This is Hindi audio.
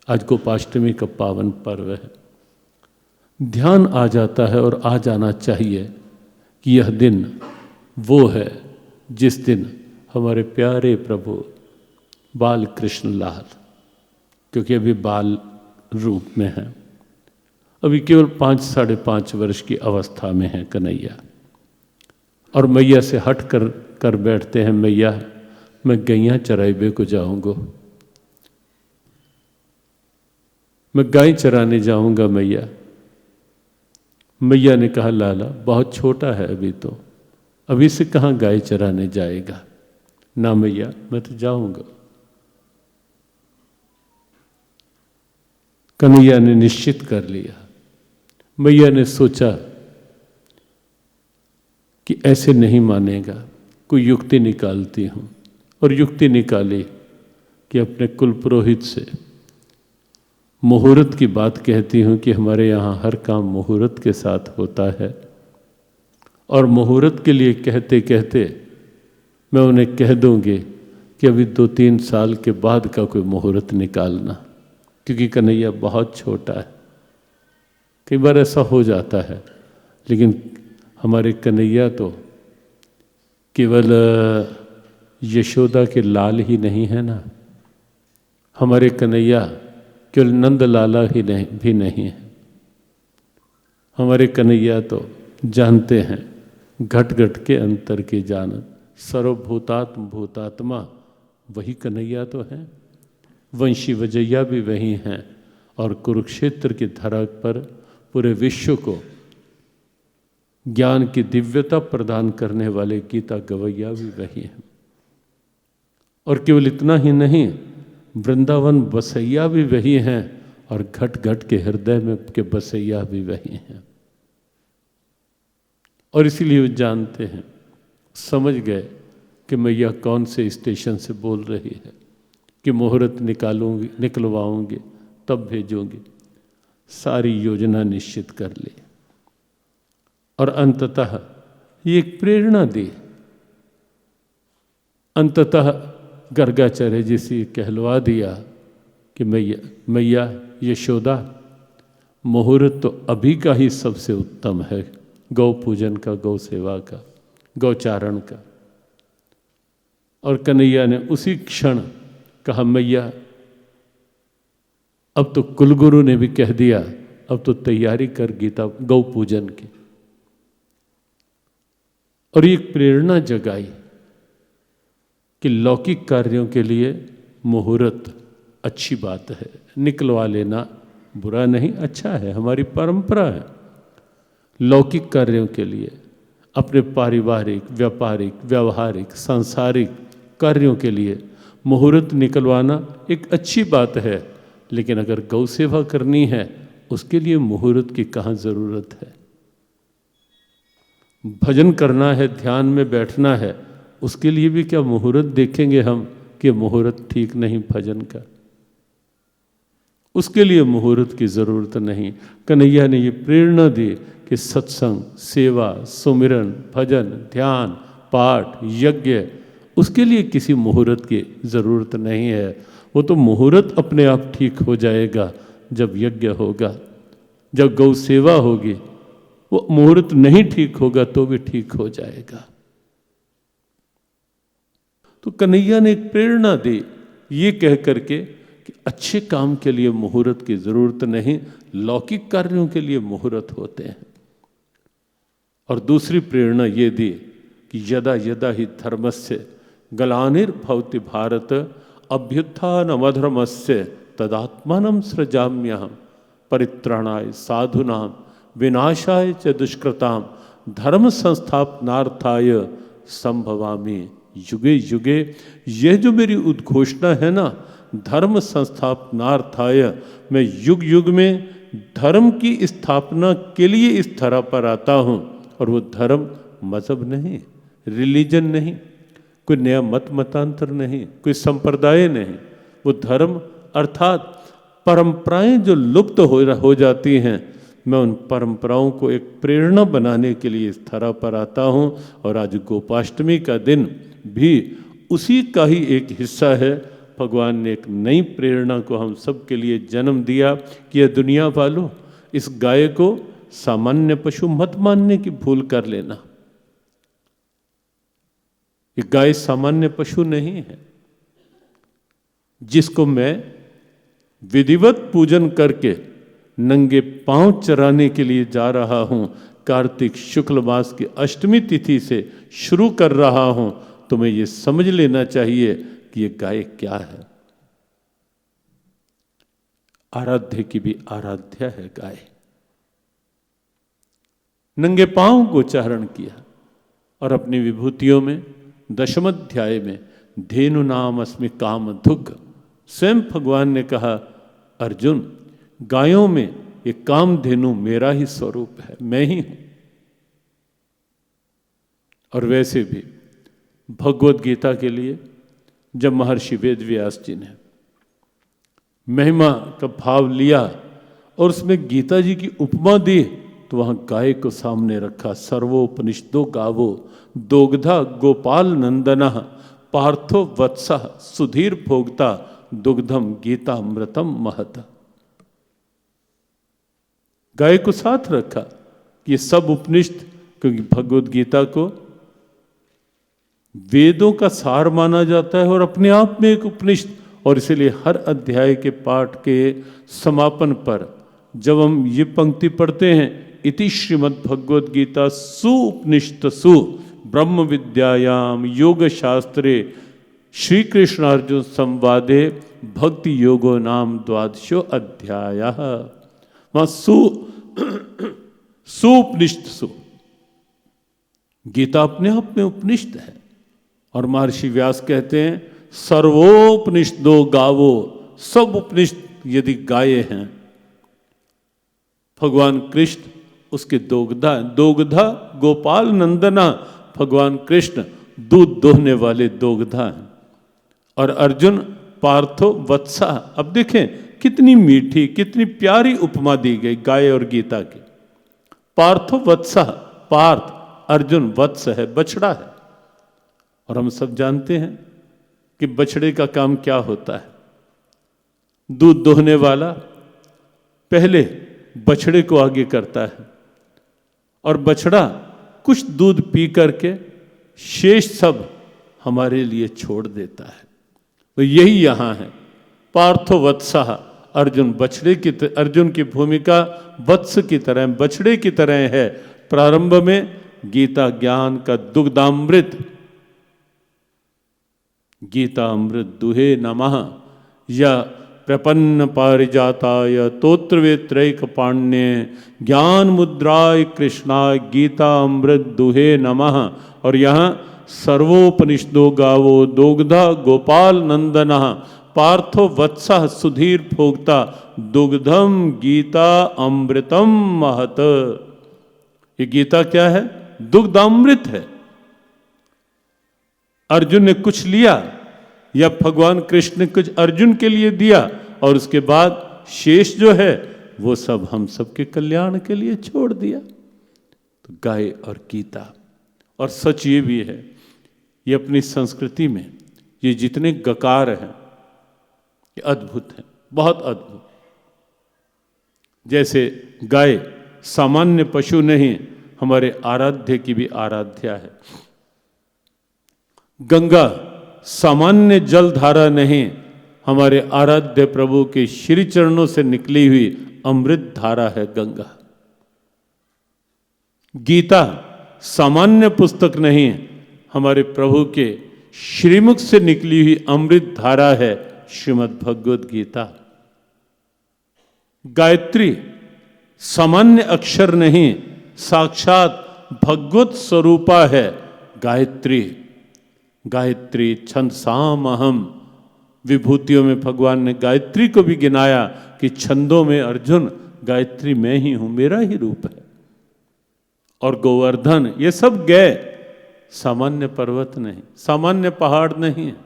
आज गोपाष्टमी का पावन पर्व है। ध्यान आ जाता है और आ जाना चाहिए कि यह दिन वो है जिस दिन हमारे प्यारे प्रभु बाल कृष्ण लाल, क्योंकि अभी बाल रूप में हैं, अभी केवल 5-5.5 वर्ष की अवस्था में है कन्हैया, और मैया से हट कर बैठते हैं, मैया मैं गैया चराइबे को जाऊंगा, मैं गाय चराने जाऊंगा मैया। मैया ने कहा लाला बहुत छोटा है अभी तो, अभी से कहाँ गाय चराने जाएगा। ना मैया मैं तो जाऊंगा। कन्हैया ने निश्चित कर लिया। मैया ने सोचा कि ऐसे नहीं मानेगा, कोई युक्ति निकालती हूँ, और युक्ति निकाली कि अपने कुल पुरोहित से मुहूर्त की बात कहती हूँ कि हमारे यहाँ हर काम मुहूर्त के साथ होता है, और मुहूर्त के लिए कहते कहते मैं उन्हें कह दूँगी कि अभी 2-3 साल के बाद का कोई मुहूर्त निकालना, क्योंकि कन्हैया बहुत छोटा है। कई बार ऐसा हो जाता है, लेकिन हमारे कन्हैया तो केवल यशोदा के लाल ही नहीं है ना, हमारे कन्हैया केवल नंद लाला ही भी नहीं है। हमारे कन्हैया तो जानते हैं घट घट के अंतर की जानत, सर्वभूतात्म भूतात्मा वही कन्हैया तो है। वंशी वजैया भी वही हैं, और कुरुक्षेत्र की धरा पर पूरे विश्व को ज्ञान की दिव्यता प्रदान करने वाले गीता गवैया भी वही हैं। और केवल इतना ही नहीं, वृंदावन बसैया भी वही हैं, और घट घट के हृदय में के बसैया भी वही हैं। और इसीलिए वो जानते हैं, समझ गए कि मैया कौन से स्टेशन से बोल रही है, कि मुहूर्त निकालूंगी, निकलवाऊंगी, तब भेजूंगी। सारी योजना निश्चित कर ली, और अंततः ये एक प्रेरणा दी। अंततः गर्गाचार्य जी से कहलवा दिया कि मैया यशोदा, मुहूर्त तो अभी का ही सबसे उत्तम है, गौ पूजन का, गौ सेवा का, गौचारण का। और कन्हैया ने उसी क्षण कहा मैया अब तो कुलगुरु ने भी कह दिया, अब तो तैयारी कर गीता गौ पूजन की। और एक प्रेरणा जगाई कि लौकिक कार्यों के लिए मुहूर्त अच्छी बात है, निकलवा लेना बुरा नहीं, अच्छा है, हमारी परंपरा है। लौकिक कार्यों के लिए, अपने पारिवारिक, व्यापारिक, व्यवहारिक, सांसारिक कार्यों के लिए मुहूर्त निकलवाना एक अच्छी बात है, लेकिन अगर गौ सेवा करनी है उसके लिए मुहूर्त की कहाँ ज़रूरत है। भजन करना है, ध्यान में बैठना है, उसके लिए भी क्या मुहूर्त देखेंगे हम कि मुहूर्त ठीक नहीं भजन का, उसके लिए मुहूर्त की ज़रूरत नहीं। कन्हैया ने ये प्रेरणा दी कि सत्संग, सेवा, सुमिरन, भजन, ध्यान, पाठ, यज्ञ, उसके लिए किसी मुहूर्त की ज़रूरत नहीं है। वो तो मुहूर्त अपने आप ठीक हो जाएगा जब यज्ञ होगा, जब गौ सेवा होगी। वो मुहूर्त नहीं ठीक होगा तो भी ठीक हो जाएगा। तो कन्हैया ने एक प्रेरणा दी ये कह करके कि अच्छे काम के लिए मुहूर्त की जरूरत नहीं, लौकिक कार्यों के लिए मुहूर्त होते हैं। और दूसरी प्रेरणा ये दी कि यदा यदा ही धर्मस्य ग्लानिर्भवति भारत अभ्युत्थानमधर्मस्य तदात्मानं सृजाम्यहम् परित्राणाय साधूनां विनाशाय च दुष्कृतां धर्म संस्थापनार्थाय संभवामि युगे युगे। यह जो मेरी उद्घोषणा है ना, धर्म संस्थापनार्थाय, मैं युग युग में धर्म की स्थापना के लिए इस धरा पर आता हूँ। और वो धर्म मजहब नहीं, रिलीजन नहीं, कोई नया मत मतांतर नहीं, कोई संप्रदाय नहीं। वो धर्म अर्थात परंपराएं जो लुप्त हो जाती हैं, मैं उन परंपराओं को एक प्रेरणा बनाने के लिए इस धरा पर आता हूँ। और आज गोपाष्टमी का दिन भी उसी का ही एक हिस्सा है। भगवान ने एक नई प्रेरणा को हम सब के लिए जन्म दिया कि यह दुनिया वालों, इस गाय को सामान्य पशु मत मानने की भूल कर लेना। ये गाय सामान्य पशु नहीं है, जिसको मैं विधिवत पूजन करके नंगे पांव चराने के लिए जा रहा हूं। कार्तिक शुक्ल मास की अष्टमी तिथि से शुरू कर रहा हूं। तुम्हें यह समझ लेना चाहिए कि यह गाय क्या है। आराध्य की भी आराध्या है गाय। नंगे पांव को चारण किया और अपनी विभूतियों में दशम अध्याय में धेनु नाम अस्मि काम दुग्ध, स्वयं भगवान ने कहा, अर्जुन गायों में ये कामधेनु मेरा ही स्वरूप है, मैं ही हूं। और वैसे भी भगवत गीता के लिए जब महर्षि वेद व्यास जी ने महिमा का भाव लिया और उसमें गीता जी की उपमा दी, तो वहां गाय को सामने रखा। सर्वोपनिषदो गावो दोग्धा गोपाल नंदना पार्थो वत्सा सुधीर भोक्ता दुग्धम गीता अमृतम महत। गाय को साथ रखा। ये सब उपनिषद, क्योंकि भगवत गीता को वेदों का सार माना जाता है और अपने आप में एक उपनिषद, और इसीलिए हर अध्याय के पाठ के समापन पर जब हम ये पंक्ति पढ़ते हैं, इति श्रीमद् भगवद गीता सुउपनिषत्सु ब्रह्म विद्यायाम योग शास्त्रे श्री कृष्ण अर्जुन संवादे भक्ति योगो नाम द्वादशो अध्यायः। वहां सुउपनिषत्सु, गीता अपने आप में उपनिषद है। और महर्षि व्यास कहते हैं सर्वोपनिषदो गावो, सब उपनिषद यदि गाये हैं, भगवान कृष्ण उसके दोग्धा, दोग्धा गोपाल नंदना, भगवान कृष्ण दूध दोहने वाले दोग्धा हैं। और अर्जुन पार्थो वत्सा। अब देखें कितनी मीठी, कितनी प्यारी उपमा दी गई गाय और गीता की। पार्थो वत्सा, पार्थ अर्जुन, वत्स है बछड़ा है। और हम सब जानते हैं कि बछड़े का काम क्या होता है। दूध दोहने वाला पहले बछड़े को आगे करता है और बछड़ा कुछ दूध पी करके शेष सब हमारे लिए छोड़ देता है। तो यही यहां है। पार्थो वत्सा, अर्जुन बछड़े की, अर्जुन की भूमिका वत्स की तरह, बछड़े की तरह है। प्रारंभ में गीता ज्ञान का दुग्धामृत, गीता अमृत दुहे नमः, या प्रपन्न पारिजाताय तोत्रवेत्रैक पाण्ये ज्ञान मुद्राय कृष्णाय गीता अमृत दुहे नमः। और यहाँ सर्वोपनिषदो गावो दोग्धा गोपाल नंदना पार्थो वत्सः सुधीर भोक्ता दुग्धम गीता अमृतम महत। ये गीता क्या है? दुग्धामृत है। अर्जुन ने कुछ लिया या भगवान कृष्ण ने कुछ अर्जुन के लिए दिया, और उसके बाद शेष जो है वो सब हम सबके कल्याण के लिए छोड़ दिया। तो गाय और गीता, और सच ये भी है, ये अपनी संस्कृति में ये जितने गकार हैं ये अद्भुत हैं, बहुत अद्भुत। जैसे गाय सामान्य पशु नहीं, हमारे आराध्य की भी आराध्या है। गंगा सामान्य जल धारा नहीं, हमारे आराध्य प्रभु के श्री चरणों से निकली हुई अमृत धारा है गंगा। गीता सामान्य पुस्तक नहीं, हमारे प्रभु के श्रीमुख से निकली हुई अमृत धारा है श्रीमद् भगवद गीता। गायत्री सामान्य अक्षर नहीं, साक्षात भगवत स्वरूपा है गायत्री। गायत्री छंद साम अहम, विभूतियों में भगवान ने गायत्री को भी गिनाया कि छंदों में अर्जुन गायत्री मैं ही हूं, मेरा ही रूप है। और गोवर्धन, ये सब गए, सामान्य पर्वत नहीं, सामान्य पहाड़ नहीं है।